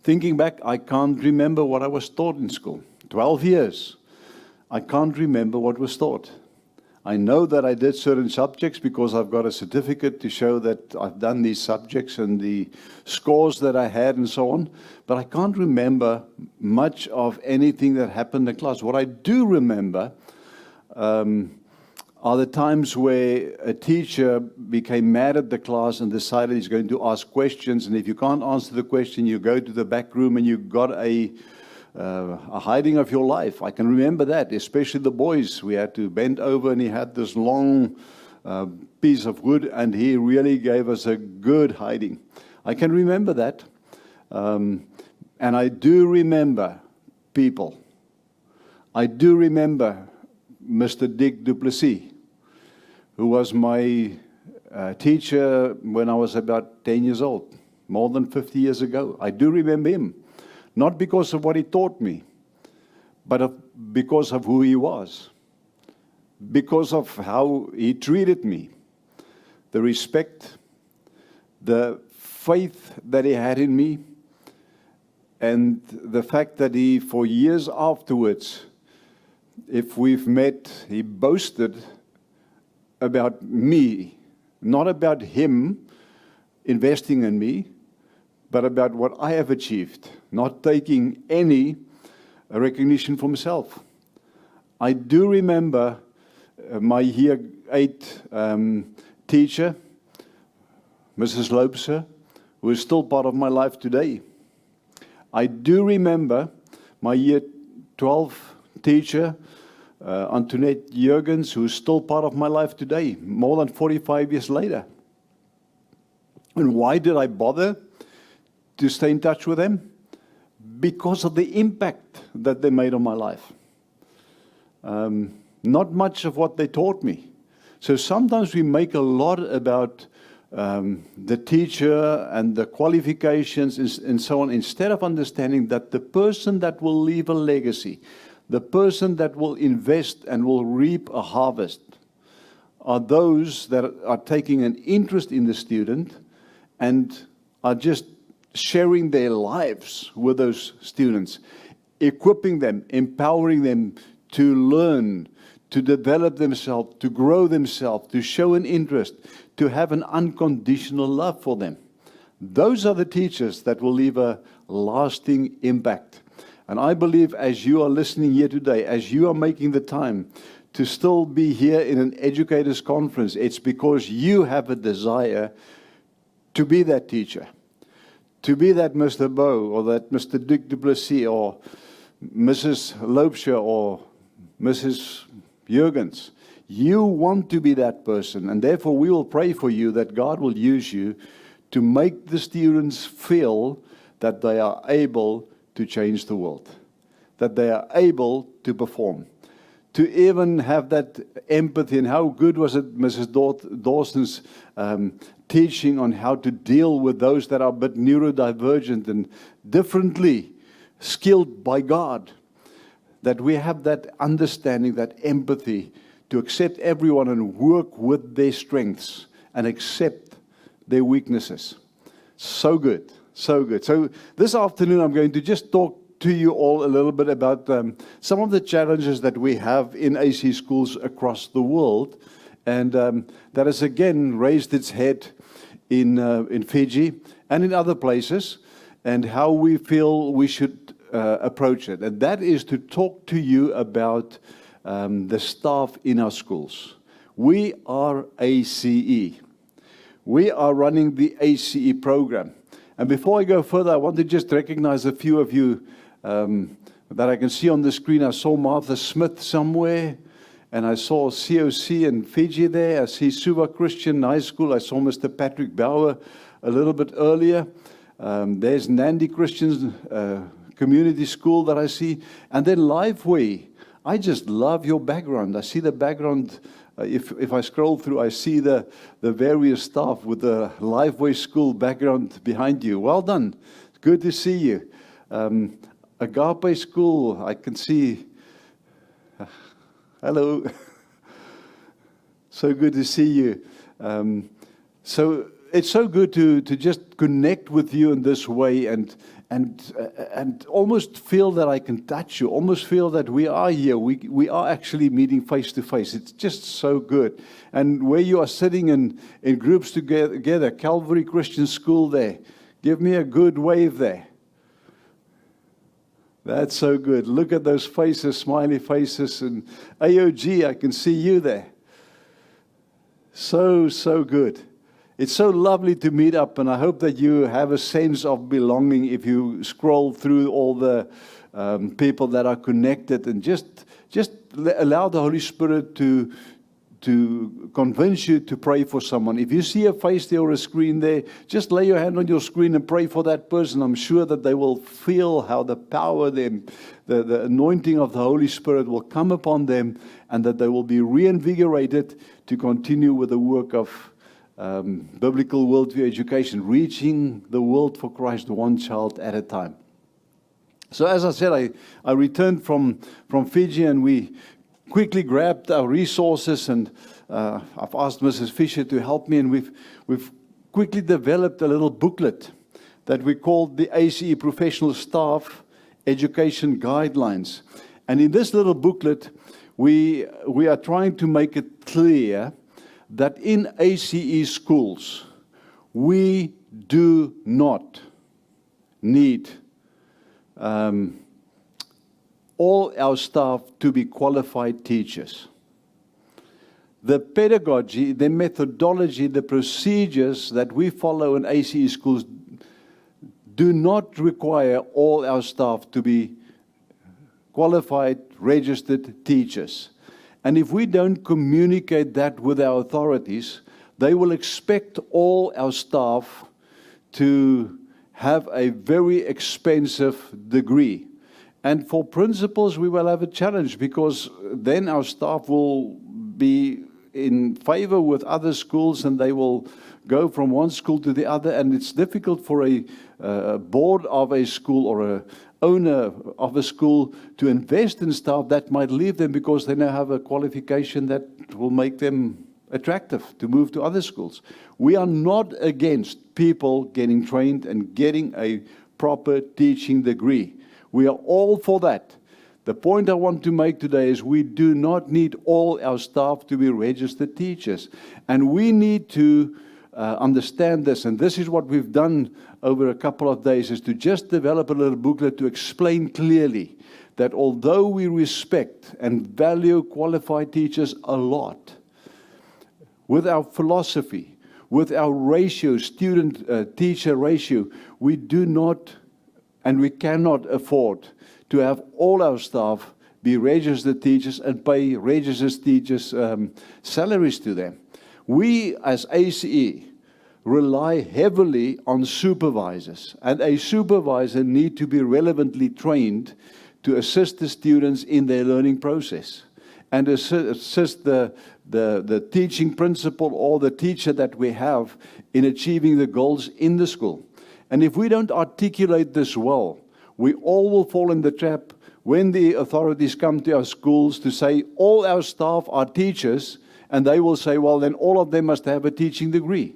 Thinking back, I can't remember what I was taught in school. 12 years. I can't remember what was taught. I know that I did certain subjects because I've got a certificate to show that I've done these subjects and the scores that I had and so on. But I can't remember much of anything that happened in class. What I do remember are the times where a teacher became mad at the class and decided he's going to ask questions. And if you can't answer the question, you go to the back room and you got a hiding of your life. I can remember that, especially the boys. We had to bend over and he had this long piece of wood and he really gave us a good hiding. I can remember that. And I do remember people. I do remember Mr. Dick Duplessis, who was my teacher when I was about 10 years old, more than 50 years ago. I do remember him. Not because of what he taught me, but because of who he was, because of how he treated me, the respect, the faith that he had in me, and the fact that he, for years afterwards, if we've met, he boasted about me, not about him investing in me, but about what I have achieved, not taking any recognition for himself. I do remember my year 8 teacher, Mrs. Loebser, who is still part of my life today. I do remember my year 12 teacher, Antoinette Jurgens, who is still part of my life today, more than 45 years later. And why did I bother to stay in touch with them? Because of the impact that they made on my life. Not much of what they taught me. So sometimes we make a lot about the teacher and the qualifications and so on, instead of understanding that the person that will leave a legacy, the person that will invest and will reap a harvest, are those that are taking an interest in the student and are just sharing their lives with those students, equipping them, empowering them to learn, to develop themselves, to grow themselves, to show an interest, to have an unconditional love for them. Those are the teachers that will leave a lasting impact. And I believe as you are listening here today, as you are making the time to still be here in an educators' conference, it's because you have a desire to be that teacher. To be that Mr. Bow or that Mr. Dick Duplessis or Mrs. Loebser or Mrs. Jurgens. You want to be that person, and therefore we will pray for you that God will use you to make the students feel that they are able to change the world, that they are able to perform, to even have that empathy. And how good was it, Mrs. Dawson's teaching on how to deal with those that are a bit neurodivergent and differently skilled by God, that we have that understanding, that empathy to accept everyone and work with their strengths and accept their weaknesses. So good, so good. So this afternoon I'm going to just talk to you all a little bit about some of the challenges that we have in AC schools across the world, and that has again raised its head in Fiji and in other places, and how we feel we should approach it. And that is to talk to you about the staff in our schools. We are ACE. We are running the ACE program. And before I go further, I want to just recognize a few of you that I can see on the screen. I saw Martha Smith somewhere, and I saw COC in Fiji there. I see Suva Christian High School. I saw Mr. Patrick Bauer a little bit earlier. There's Nandi Christian Community School that I see. And then Lifeway. I just love your background. I see the background. If I scroll through, I see the various staff with the Lifeway School background behind you. Well done. It's good to see you. Agape School, I can see. Hello. So good to see you. So it's so good to just connect with you in this way and almost feel that I can touch you, almost feel that we are here. We are actually meeting face to face. It's just so good. And where you are sitting in groups together, Calvary Christian School there, give me a good wave there. That's so good. Look at those faces, smiley faces. And AOG, I can see you there. So good. It's so lovely to meet up, and I hope that you have a sense of belonging if you scroll through all the people that are connected, and just allow the Holy Spirit to convince you to pray for someone. If you see a face there or a screen there, just lay your hand on your screen and pray for that person. I'm sure that they will feel how the power, the anointing of the Holy Spirit will come upon them, and that they will be reinvigorated to continue with the work of biblical worldview education, reaching the world for Christ one child at a time. So as I said, I returned from Fiji, and we quickly grabbed our resources, and I've asked Mrs. Fisher to help me, and we've quickly developed a little booklet that we called the ACE Professional Staff Education Guidelines. And in this little booklet, we are trying to make it clear that in ACE schools, we do not need all our staff to be qualified teachers. The pedagogy, the methodology, the procedures that we follow in ACE schools do not require all our staff to be qualified, registered teachers. And if we don't communicate that with our authorities, they will expect all our staff to have a very expensive degree. And for principals, we will have a challenge, because then our staff will be in favor with other schools, and they will go from one school to the other. And it's difficult for a board of a school or a owner of a school to invest in staff that might leave them because they now have a qualification that will make them attractive to move to other schools. We are not against people getting trained and getting a proper teaching degree. We are all for that. The point I want to make today is we do not need all our staff to be registered teachers. And we need to understand this, and this is what we've done over a couple of days, is to just develop a little booklet to explain clearly that although we respect and value qualified teachers a lot, with our philosophy, with our ratio, student-teacher ratio, we do not and we cannot afford to have all our staff be registered teachers and pay registered teachers salaries to them. We, as ACE, rely heavily on supervisors, and a supervisor needs to be relevantly trained to assist the students in their learning process and assist the teaching principal or the teacher that we have in achieving the goals in the school. And if we don't articulate this well, we all will fall in the trap when the authorities come to our schools to say all our staff are teachers, and they will say, well, then all of them must have a teaching degree.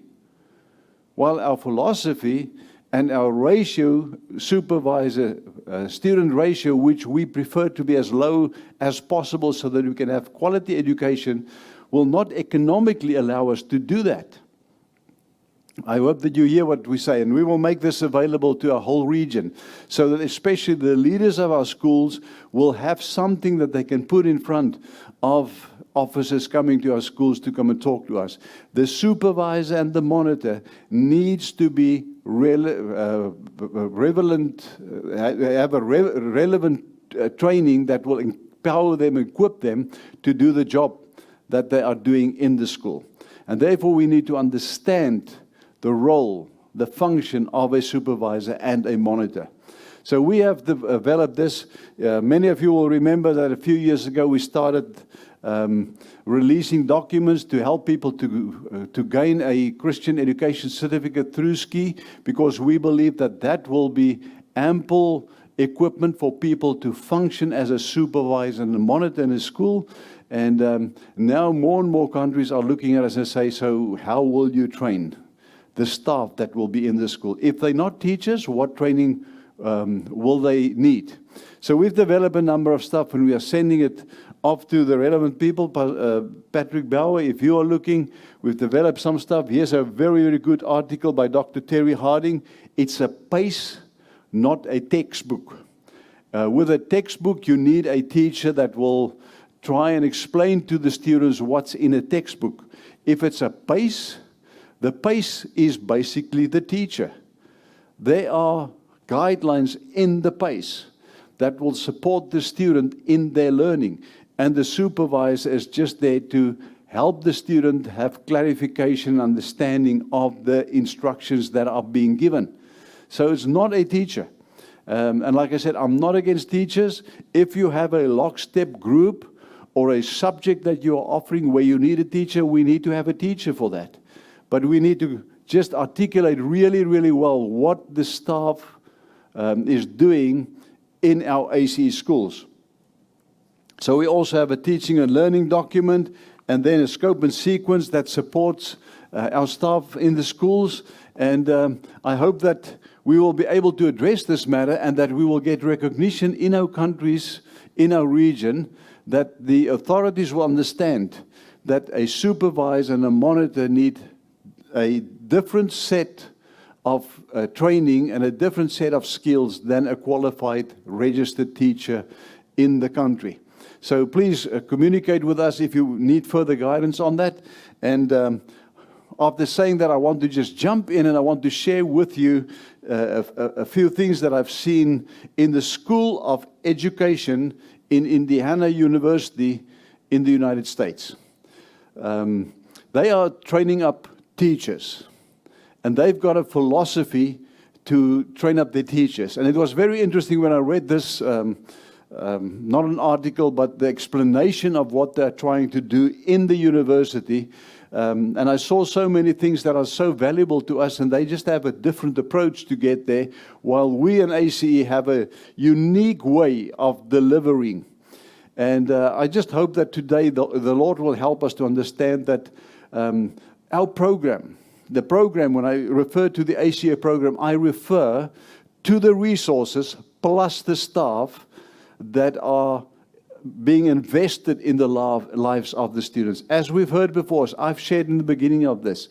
While our philosophy and our ratio, supervisor-student ratio, which we prefer to be as low as possible so that we can have quality education, will not economically allow us to do that. I hope that you hear what we say, and we will make this available to our whole region, so that especially the leaders of our schools will have something that they can put in front of officers coming to our schools to come and talk to us. The supervisor and the monitor needs to be relevant training that will empower them, equip them to do the job that they are doing in the school. And therefore we need to understand the role, the function of a supervisor and a monitor. So we have developed this. Many of you will remember that a few years ago we started releasing documents to help people to gain a Christian education certificate through SKI, because we believe that that will be ample equipment for people to function as a supervisor and a monitor in a school. And now more and more countries are looking at us and say, so how will you train the staff that will be in the school. If they're not teachers, what training will they need? So we've developed a number of stuff, and we are sending it off to the relevant people. Patrick Bauer, if you are looking, we've developed some stuff. Here's a very, very good article by Dr. Terry Harding. It's a PACE, not a textbook. With a textbook, you need a teacher that will try and explain to the students what's in a textbook. If it's a PACE, the PACE is basically the teacher. There are guidelines in the PACE that will support the student in their learning. And the supervisor is just there to help the student have clarification, understanding of the instructions that are being given. So it's not a teacher. And like I said, I'm not against teachers. If you have a lockstep group or a subject that you are offering where you need a teacher, we need to have a teacher for that. But we need to just articulate really, really well what the staff is doing in our ACE schools. So we also have a teaching and learning document, and then a scope and sequence that supports our staff in the schools. And I hope that we will be able to address this matter, and that we will get recognition in our countries, in our region, that the authorities will understand that a supervisor and a monitor need a different set of training and a different set of skills than a qualified registered teacher in the country. So please communicate with us if you need further guidance on that. And after saying that, I want to just jump in, and I want to share with you a few things that I've seen in the School of Education in Indiana University in the United States. They are training up teachers, and they've got a philosophy to train up their teachers. And it was very interesting when I read this, not an article, but the explanation of what they're trying to do in the university. And I saw so many things that are so valuable to us, and they just have a different approach to get there, while we in ACE have a unique way of delivering. And I just hope that today the Lord will help us to understand that our program, the program, when I refer to the ACA program, I refer to the resources plus the staff that are being invested in the lives of the students. As we've heard before, as I've shared in the beginning of this,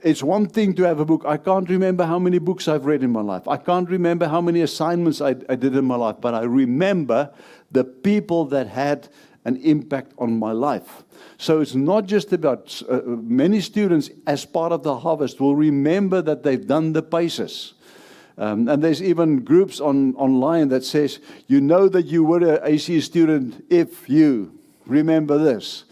it's one thing to have a book. I can't remember how many books I've read in my life. I can't remember how many assignments I did in my life, but I remember the people that had an impact on my life. So it's not just about many students as part of the harvest will remember that they've done the PACEs. And there's even groups online that says, you know that you were an AC student if you remember this.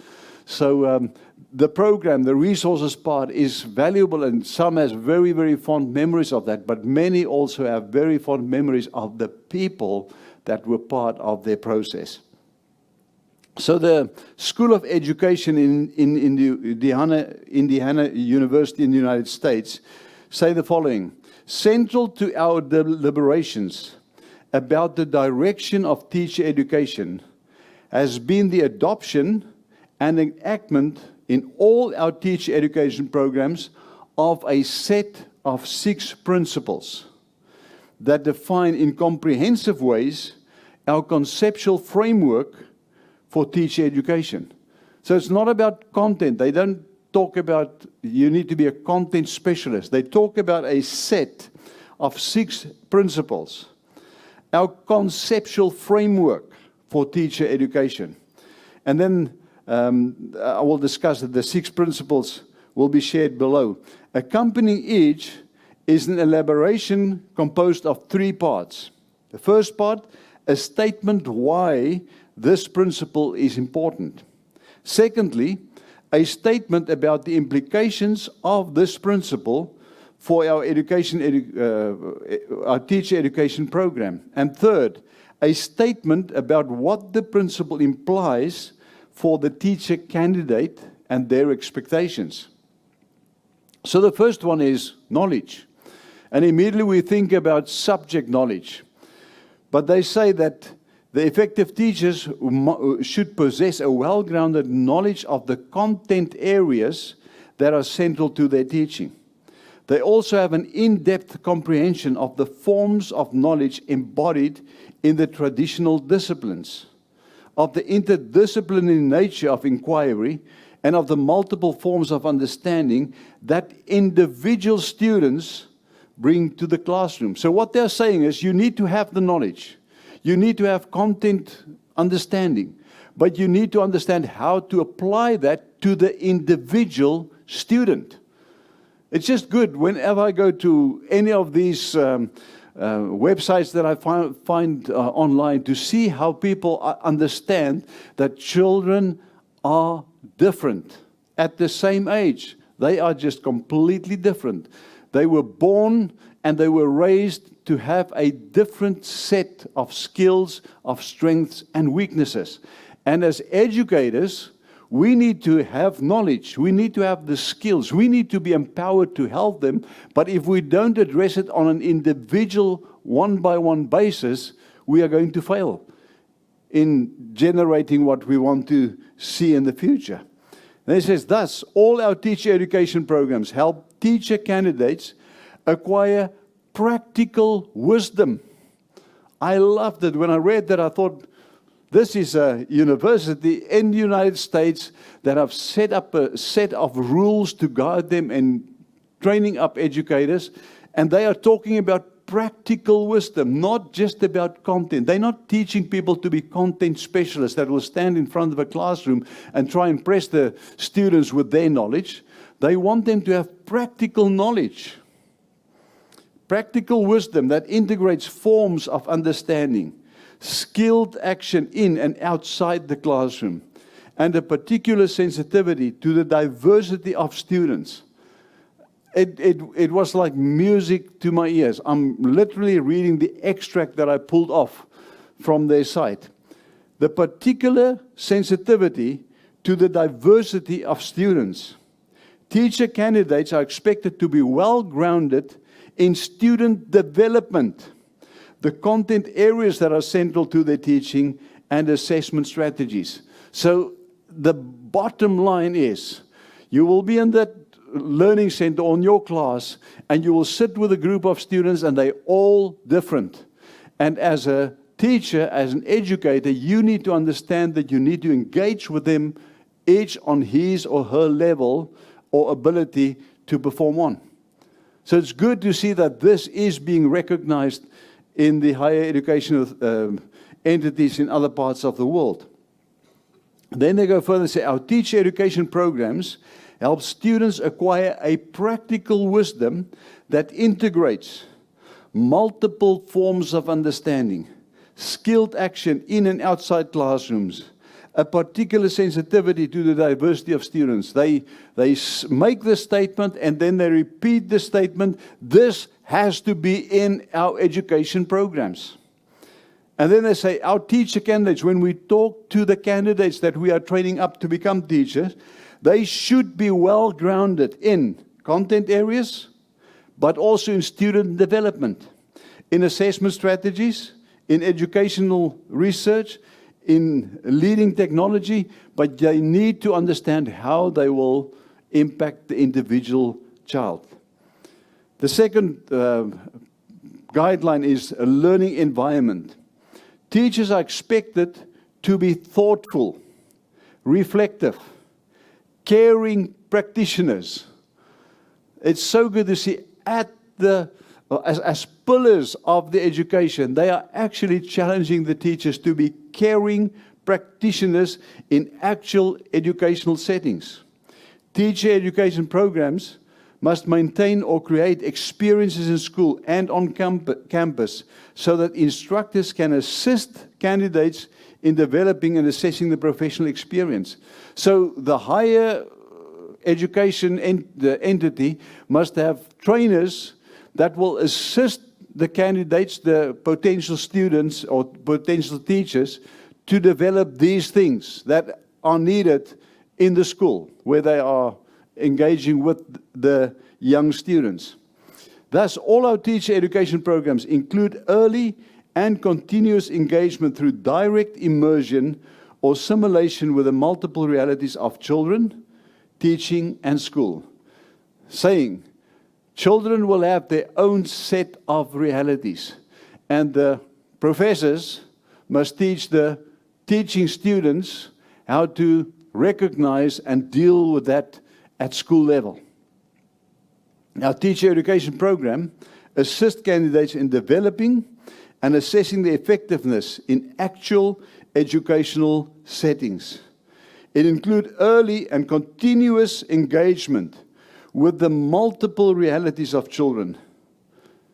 So the program, the resources part is valuable, and some has very, very fond memories of that, but many also have very fond memories of the people that were part of their process. So the School of Education in Indiana University in the United States say the following: central to our deliberations about the direction of teacher education has been the adoption and enactment in all our teacher education programs of a set of 6 principles that define in comprehensive ways our conceptual framework for teacher education. So it's not about content. They don't talk about you need to be a content specialist. They talk about a set of 6 principles, our conceptual framework for teacher education. And then I will discuss that the 6 principles will be shared below. Accompanying each is an elaboration composed of 3 parts. The first part, a statement why this principle is important. Secondly, a statement about the implications of this principle for our our teacher education program. And third, a statement about what the principle implies for the teacher candidate and their expectations. So the first one is knowledge. And immediately we think about subject knowledge. But they say that the effective teachers should possess a well-grounded knowledge of the content areas that are central to their teaching. They also have an in-depth comprehension of the forms of knowledge embodied in the traditional disciplines, of the interdisciplinary nature of inquiry, and of the multiple forms of understanding that individual students bring to the classroom. So what they're saying is you need to have the knowledge. You need to have content understanding. But you need to understand how to apply that to the individual student. It's just good whenever I go to any of these websites that I find online to see how people understand that children are different at the same age. They are just completely different. They were born and they were raised to have a different set of skills, of strengths and weaknesses. And as educators, we need to have knowledge. We need to have the skills. We need to be empowered to help them. But if we don't address it on an individual, one-by-one basis, we are going to fail in generating what we want to see in the future. And it says, thus, all our teacher education programs help teacher candidates acquire practical wisdom. I loved it. When I read that, I thought, this is a university in the United States that have set up a set of rules to guide them in training up educators. And they are talking about practical wisdom, not just about content. They're not teaching people to be content specialists that will stand in front of a classroom and try and impress the students with their knowledge. They want them to have practical knowledge. Practical wisdom that integrates forms of understanding, skilled action in and outside the classroom, and a particular sensitivity to the diversity of students. It was like music to my ears. I'm literally reading the extract that I pulled off from their site. The particular sensitivity to the diversity of students. Teacher candidates are expected to be well-grounded in student development, the content areas that are central to their teaching, and assessment strategies. So the bottom line is, you will be in that learning center on your class, and you will sit with a group of students, and they're all different. And as a teacher, as an educator, you need to understand that you need to engage with them, each on his or her level or ability to perform on. So it's good to see that this is being recognized in the higher educational entities in other parts of the world. Then they go further and say, our teacher education programs help students acquire a practical wisdom that integrates multiple forms of understanding, skilled action in and outside classrooms, a particular sensitivity to the diversity of students. They make the statement and then they repeat the statement. This has to be in our education programs. And then they say, our teacher candidates, when we talk to the candidates that we are training up to become teachers, they should be well-grounded in content areas, but also in student development, in assessment strategies, in educational research, in leading technology, but they need to understand how they will impact the individual child. The second guideline is a learning environment. Teachers are expected to be thoughtful, reflective, caring practitioners. It's so good to see at the as pillars of the education, they are actually challenging the teachers to be caring practitioners in actual educational settings. Teacher education programs must maintain or create experiences in school and on campus so that instructors can assist candidates in developing and assessing the professional experience. So the higher education entity must have trainers that will assist the candidates, the potential students or potential teachers, to develop these things that are needed in the school where they are engaging with the young students. Thus, all our teacher education programs include early and continuous engagement through direct immersion or simulation with the multiple realities of children, teaching, and school. Saying, Children will have their own set of realities, and the professors must teach the teaching students how to recognize and deal with that at school level. Our teacher education program assists candidates in developing and assessing the effectiveness in actual educational settings. It includes early and continuous engagement with the multiple realities of children.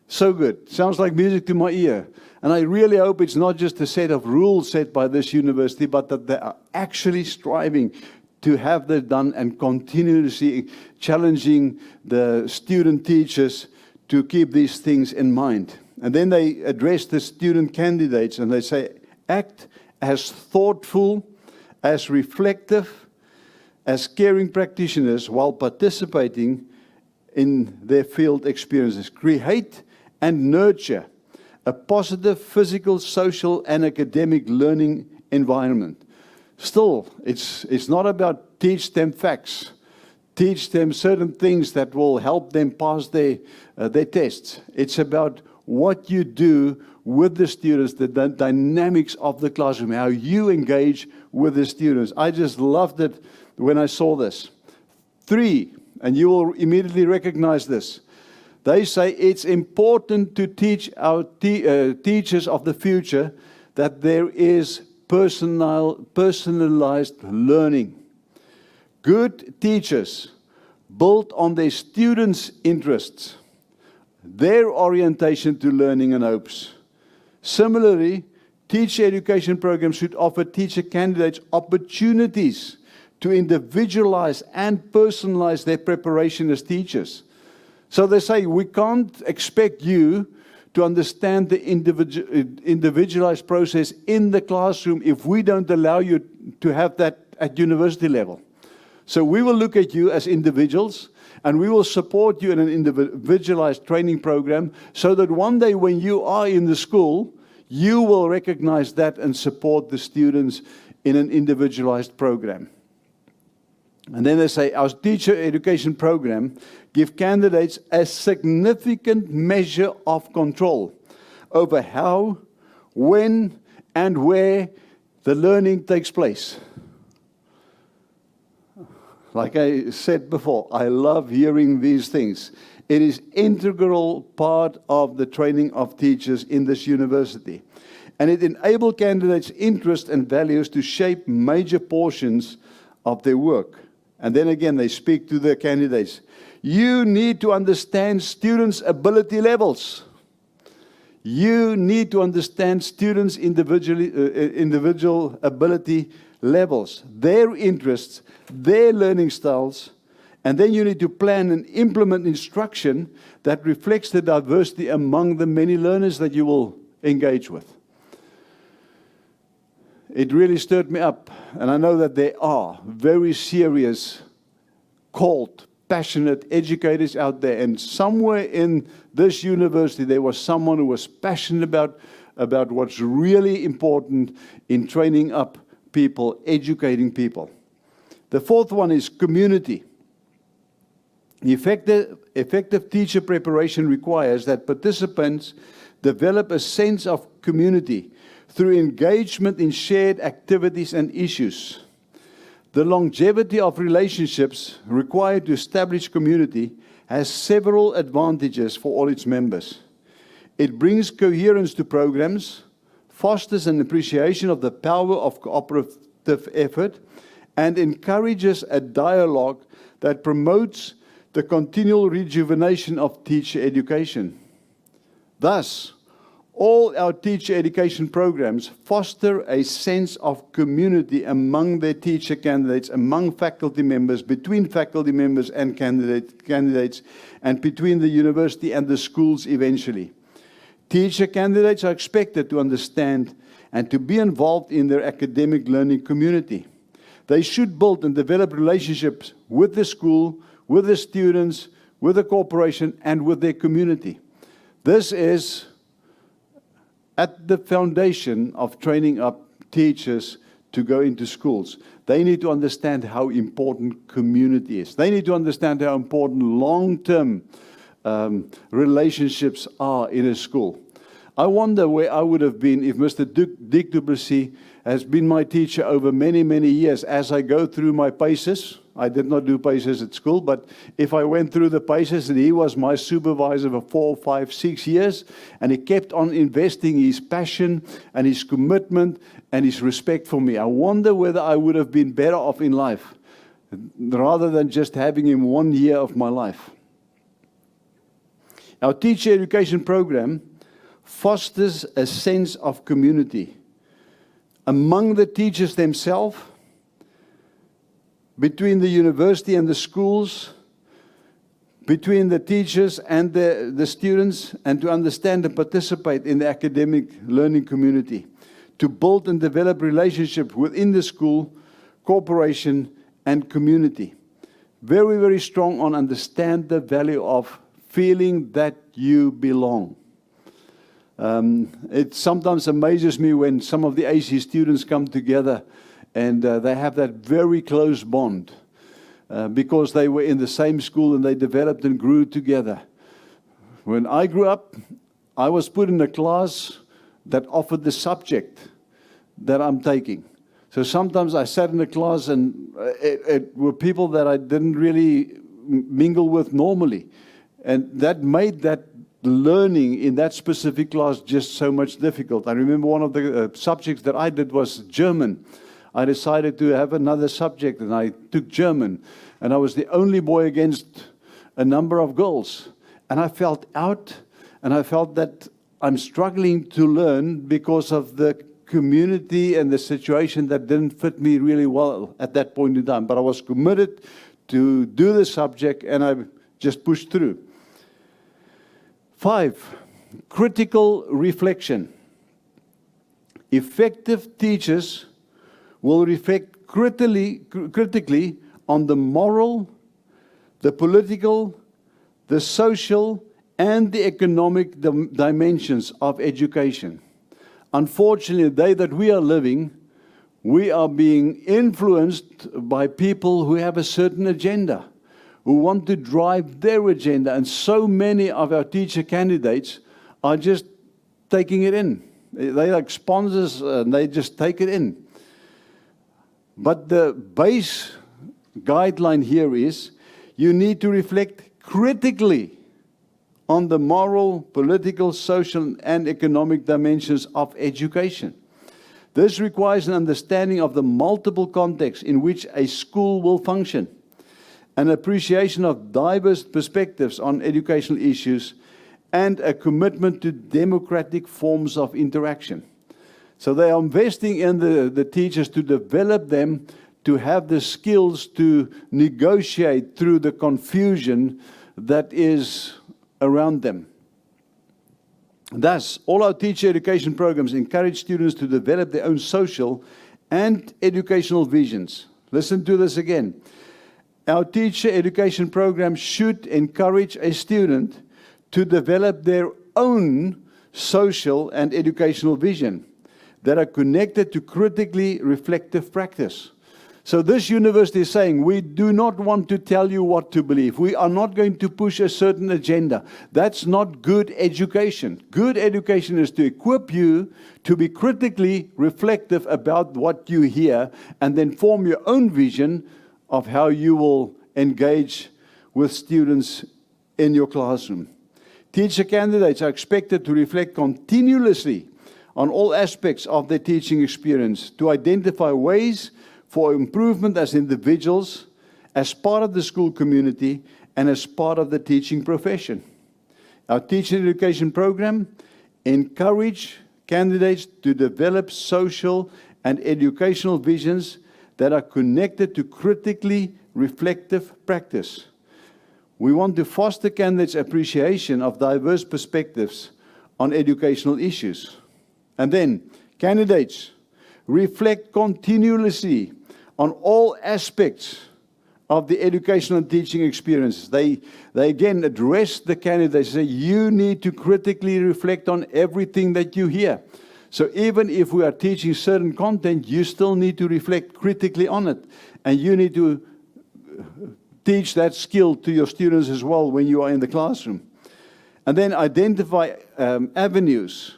So good. Sounds like music to my ear. And I really hope it's not just a set of rules set by this university, but that they are actually striving to have that done and continuously challenging the student teachers to keep these things in mind. And then they address the student candidates and they say, act as thoughtful, as reflective, as caring practitioners while participating in their field experiences. Create and nurture a positive physical, social, and academic learning environment. Still, it's not about teach them facts. Teach them certain things that will help them pass their tests. It's about what you do with the students, the dynamics of the classroom, how you engage with the students. I just loved it when I saw this. 3, and you will immediately recognize this. They say it's important to teach our teachers of the future that there is personalized learning. Good teachers build on their students' interests, their orientation to learning and hopes. Similarly, teacher education programs should offer teacher candidates opportunities to individualize and personalize their preparation as teachers. So they say, we can't expect you to understand the individualized process in the classroom if we don't allow you to have that at university level. So we will look at you as individuals, and we will support you in an individualized training program so that one day when you are in the school, you will recognize that and support the students in an individualized program. And then they say, our teacher education program gives candidates a significant measure of control over how, when, and where the learning takes place. Like I said before, I love hearing these things. It is integral part of the training of teachers in this university. And it enables candidates' interests and values to shape major portions of their work. And then again, they speak to the candidates. You need to understand students' ability levels. You need to understand students' individual ability levels, their interests, their learning styles, and then you need to plan and implement instruction that reflects the diversity among the many learners that you will engage with. It really stirred me up, and I know that there are very serious, called, passionate educators out there, and somewhere in this university there was someone who was passionate about what's really important in training up people, educating people. The fourth one is community. Effective teacher preparation requires that participants develop a sense of community through engagement in shared activities and issues. The longevity of relationships required to establish community has several advantages for all its members. It brings coherence to programs, fosters an appreciation of the power of cooperative effort, and encourages a dialogue that promotes the continual rejuvenation of teacher education. Thus, all our teacher education programs foster a sense of community among their teacher candidates, among faculty members, between faculty members and candidates, and between the university and the schools eventually. Teacher candidates are expected to understand and to be involved in their academic learning community. They should build and develop relationships with the school, with the students, with the corporation, and with their community. This is at the foundation of training up teachers to go into schools. They need to understand how important community is. They need to understand how important long-term relationships are in a school. I wonder where I would have been if Mr. Dick du Plessis has been my teacher over many, many years as I go through my paces. I did not do paces at school, but if I went through the paces and he was my supervisor for 4, 5, 6 years, and he kept on investing his passion and his commitment and his respect for me, I wonder whether I would have been better off in life rather than just having him 1 year of my life. Our teacher education program fosters a sense of community among the teachers themselves, between the university and the schools, between the teachers and the students, and to understand and participate in the academic learning community, to build and develop relationships within the school, corporation, and community. Very, very strong on understand the value of feeling that you belong. It sometimes amazes me when some of the AC students come together and they have that very close bond because they were in the same school and they developed and grew together. When I grew up, I was put in a class that offered the subject that I'm taking. So sometimes I sat in a class and it were people that I didn't really mingle with normally. And that made that learning in that specific class just so much difficult. I remember one of the subjects that I did was German. I decided to have another subject and I took German. And I was the only boy against a number of girls. And I felt out and I felt that I'm struggling to learn because of the community and the situation that didn't fit me really well at that point in time. But I was committed to do the subject and I just pushed through. 5, critical reflection. Effective teachers will reflect critically on the moral, the political, the social, and the economic dimensions of education. Unfortunately, the day that we are living, we are being influenced by people who have a certain agenda, who want to drive their agenda. And so many of our teacher candidates are just taking it in. They're like sponsors and they just take it in. But the base guideline here is you need to reflect critically on the moral, political, social, and economic dimensions of education. This requires an understanding of the multiple contexts in which a school will function, an appreciation of diverse perspectives on educational issues, and a commitment to democratic forms of interaction. So they are investing in the teachers to develop them to have the skills to negotiate through the confusion that is around them. Thus, all our teacher education programs encourage students to develop their own social and educational visions. Listen to this again. Our teacher education program should encourage a student to develop their own social and educational vision that are connected to critically reflective practice. So this university is saying, we do not want to tell you what to believe. We are not going to push a certain agenda. That's not good education. Good education is to equip you to be critically reflective about what you hear and then form your own vision of how you will engage with students in your classroom. Teacher candidates are expected to reflect continuously on all aspects of their teaching experience to identify ways for improvement as individuals, as part of the school community, and as part of the teaching profession. Our teacher education program encourages candidates to develop social and educational visions that are connected to critically reflective practice. We want to foster candidates' appreciation of diverse perspectives on educational issues. And then, candidates reflect continuously on all aspects of the educational and teaching experiences. They again address the candidates, say, you need to critically reflect on everything that you hear. So even if we are teaching certain content, you still need to reflect critically on it. And you need to teach that skill to your students as well when you are in the classroom. And then identify avenues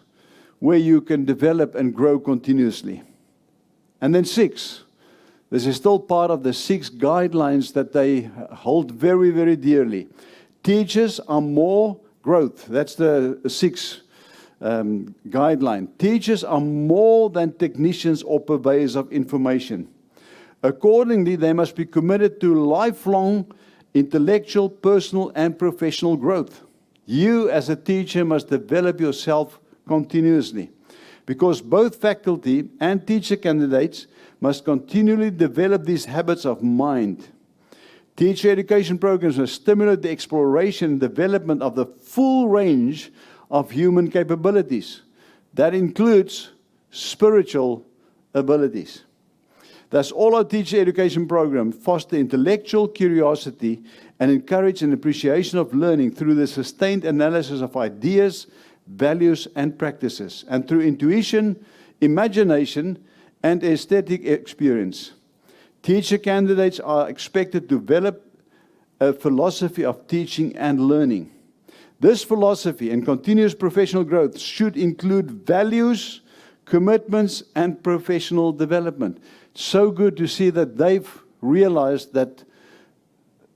where you can develop and grow continuously. And then 6, this is still part of the 6 guidelines that they hold very, very dearly. Teachers are more growth. That's the 6 guideline. Teachers are more than technicians or purveyors of information. Accordingly, they must be committed to lifelong intellectual, personal, and professional growth. You, as a teacher, must develop yourself continuously, because both faculty and teacher candidates must continually develop these habits of mind. Teacher education programs must stimulate the exploration and development of the full range of human capabilities. That includes spiritual abilities. Thus, all our teacher education programs foster intellectual curiosity and encourage an appreciation of learning through the sustained analysis of ideas, values, and practices, and through intuition, imagination, and aesthetic experience. Teacher candidates are expected to develop a philosophy of teaching and learning. This philosophy and continuous professional growth should include values, commitments, and professional development. So good to see that they've realized that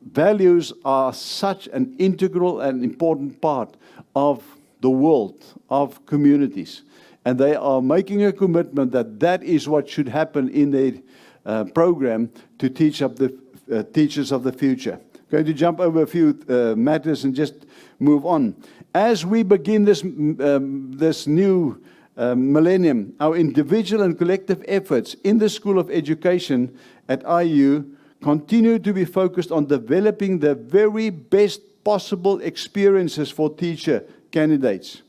values are such an integral and important part of the world, of communities. And they are making a commitment that that is what should happen in their program to teach up the teachers of the future. Going to jump over a few matters and just move on. As we begin this new millennium, our individual and collective efforts in the School of Education at IU continue to be focused on developing the very best possible experiences for teacher candidates.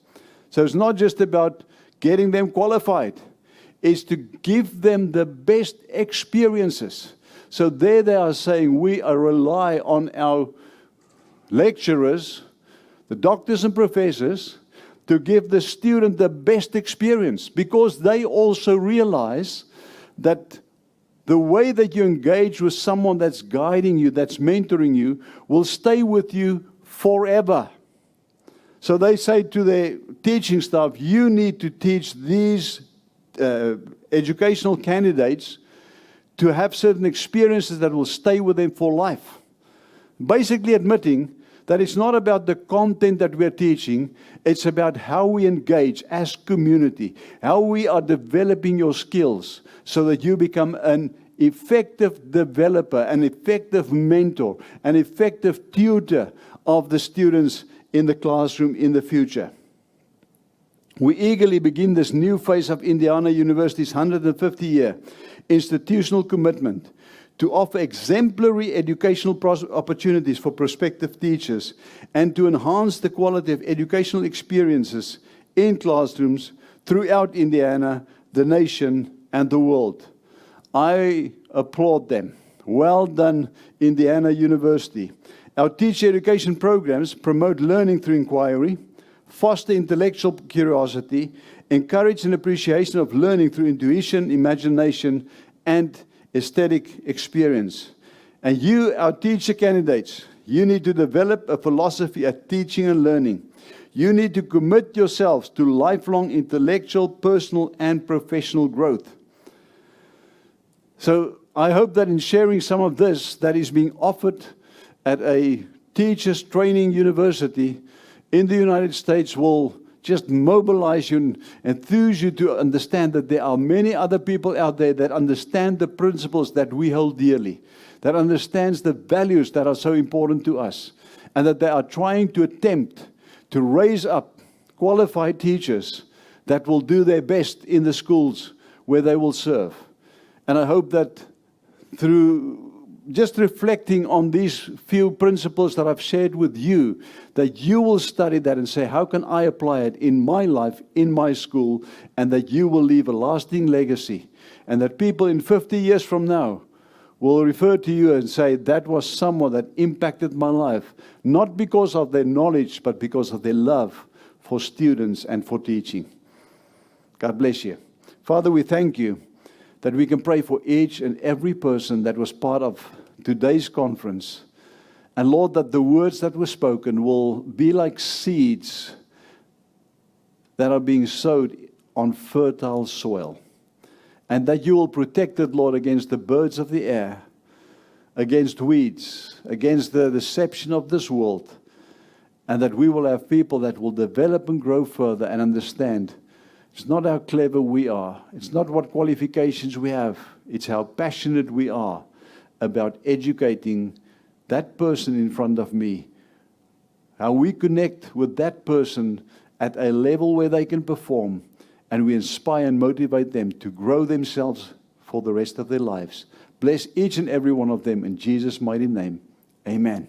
So it's not just about getting them qualified. It's to give them the best experiences. So there they are saying we rely on our lecturers, the doctors and professors, to give the student the best experience, because they also realize that the way that you engage with someone that's guiding you, that's mentoring you, will stay with you forever. So they say to their teaching staff, you need to teach these educational candidates to have certain experiences that will stay with them for life. Basically admitting that it's not about the content that we're teaching, it's about how we engage as community, how we are developing your skills so that you become an effective developer, an effective mentor, an effective tutor of the students in the classroom in the future. We eagerly begin this new phase of Indiana University's 150-year institutional commitment to offer exemplary educational opportunities for prospective teachers and to enhance the quality of educational experiences in classrooms throughout Indiana, the nation, and the world. I applaud them. Well done, Indiana University. Our teacher education programs promote learning through inquiry, foster intellectual curiosity, encourage an appreciation of learning through intuition, imagination, and aesthetic experience. And you, our teacher candidates, you need to develop a philosophy of teaching and learning. You need to commit yourselves to lifelong intellectual, personal, and professional growth. So I hope that in sharing some of this that is being offered at a teachers training university in the United States will just mobilize you and enthuse you to understand that there are many other people out there that understand the principles that we hold dearly, that understands the values that are so important to us, and that they are trying to attempt to raise up qualified teachers that will do their best in the schools where they will serve. And I hope that through just reflecting on these few principles that I've shared with you, that you will study that and say, how can I apply it in my life, in my school, and that you will leave a lasting legacy, and that people in 50 years from now will refer to you and say, that was someone that impacted my life, not because of their knowledge, but because of their love for students and for teaching. God bless you. Father, we thank you that we can pray for each and every person that was part of today's conference. And Lord, that the words that were spoken will be like seeds that are being sowed on fertile soil. And that you will protect it, Lord, against the birds of the air, against weeds, against the deception of this world. And that we will have people that will develop and grow further and understand it's not how clever we are. It's not what qualifications we have. It's how passionate we are about educating that person in front of me. How we connect with that person at a level where they can perform, and we inspire and motivate them to grow themselves for the rest of their lives. Bless each and every one of them in Jesus' mighty name. Amen.